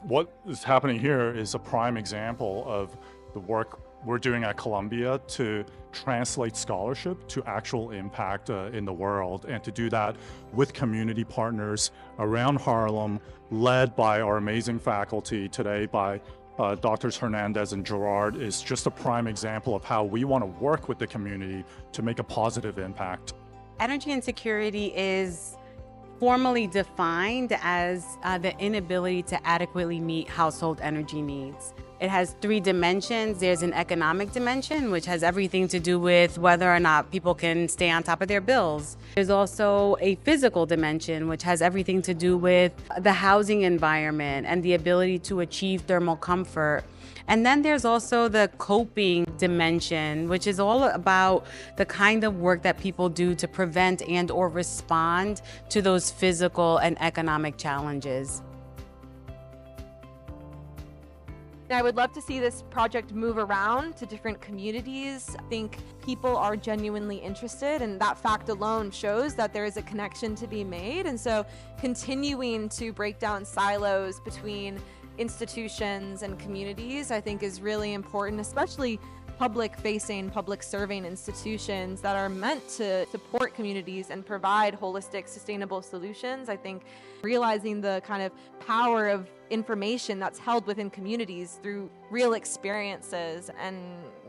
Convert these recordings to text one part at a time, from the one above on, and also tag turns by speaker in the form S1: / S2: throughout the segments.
S1: What is happening here is a prime example of the work we're doing at Columbia to translate scholarship to actual impact in the world, and to do that with community partners around Harlem, led by our amazing faculty today by Drs. Hernandez and Gerard, is just a prime example of how we want to work with the community to make a positive impact.
S2: Energy insecurity is formally defined as the inability to adequately meet household energy needs. It has three dimensions. There's an economic dimension, which has everything to do with whether or not people can stay on top of their bills. There's also a physical dimension, which has everything to do with the housing environment and the ability to achieve thermal comfort. And then there's also the coping dimension, which is all about the kind of work that people do to prevent and or respond to those physical and economic challenges.
S3: I would love to see this project move around to different communities. I think people are genuinely interested, and that fact alone shows that there is a connection to be made. And so continuing to break down silos between institutions and communities, I think, is really important, especially public-facing, public-serving institutions that are meant to support communities and provide holistic, sustainable solutions. I think realizing the kind of power of information that's held within communities through real experiences and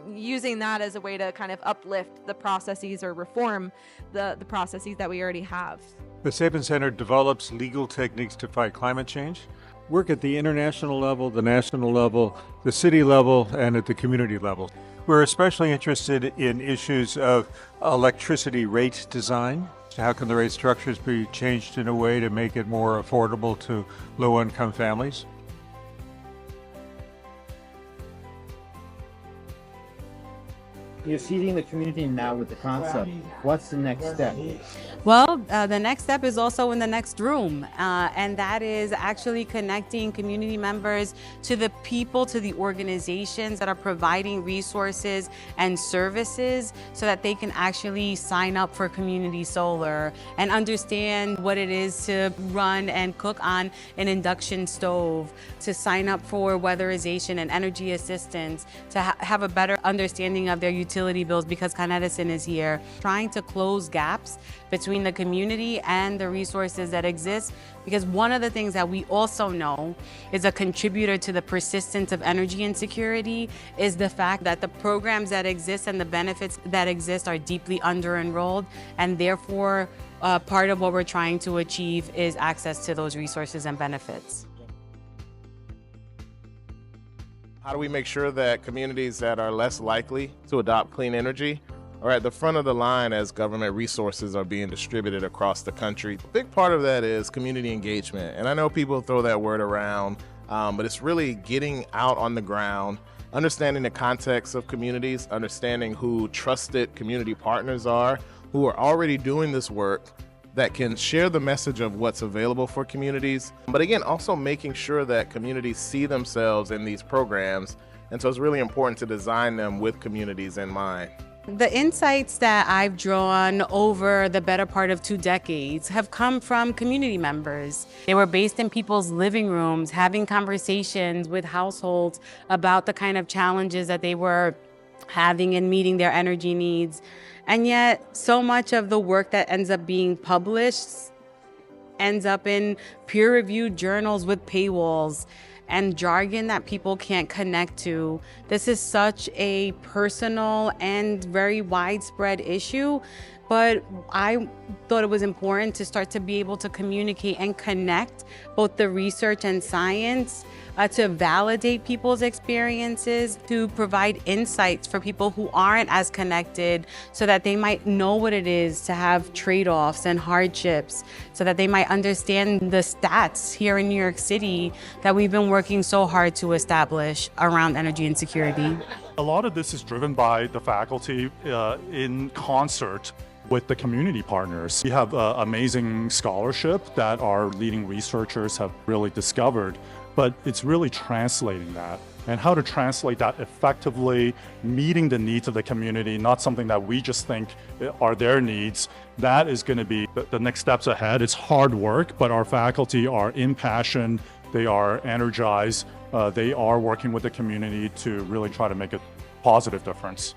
S3: using that as a way to kind of uplift the processes or reform the processes that we already have.
S4: The Sabin Center develops legal techniques to fight climate change. Work at the international level, the national level, the city level, and at the community level. We're especially interested in issues of electricity rate design. How can the rate structures be changed in a way to make it more affordable to low-income families?
S5: You're seeding the community now with the concept. What's the next step?
S2: Well, the next step is also in the next room, and that is actually connecting community members to the people, to the organizations that are providing resources and services so that they can actually sign up for community solar and understand what it is to run and cook on an induction stove, to sign up for weatherization and energy assistance, to have a better understanding of their utility bills, because Con Edison is here, trying to close gaps between the community and the resources that exist. Because one of the things that we also know is a contributor to the persistence of energy insecurity is the fact that the programs that exist and the benefits that exist are deeply under-enrolled, and therefore part of what we're trying to achieve is access to those resources and benefits.
S6: How do we make sure that communities that are less likely to adopt clean energy are at the front of the line as government resources are being distributed across the country? A big part of that is community engagement. And I know people throw that word around, but it's really getting out on the ground, understanding the context of communities, understanding who trusted community partners are, who are already doing this work, that can share the message of what's available for communities. But again, also making sure that communities see themselves in these programs. And so it's really important to design them with communities in mind.
S2: The insights that I've drawn over the better part of 2 decades have come from community members. They were based in people's living rooms, having conversations with households about the kind of challenges that they were having in meeting their energy needs. And yet, so much of the work that ends up being published ends up in peer-reviewed journals with paywalls and jargon that people can't connect to. This is such a personal and very widespread issue, but I thought it was important to start to be able to communicate and connect both the research and science to validate people's experiences, to provide insights for people who aren't as connected so that they might know what it is to have trade-offs and hardships, so that they might understand the stats here in New York City that we've been working so hard to establish around energy insecurity.
S1: A lot of this is driven by the faculty in concert with the community partners. We have amazing scholarship that our leading researchers have really discovered, but it's really translating that and how to translate that effectively, meeting the needs of the community, not something that we just think are their needs. That is going to be the next steps ahead. It's hard work, but our faculty are impassioned, they are energized, they are working with the community to really try to make a positive difference.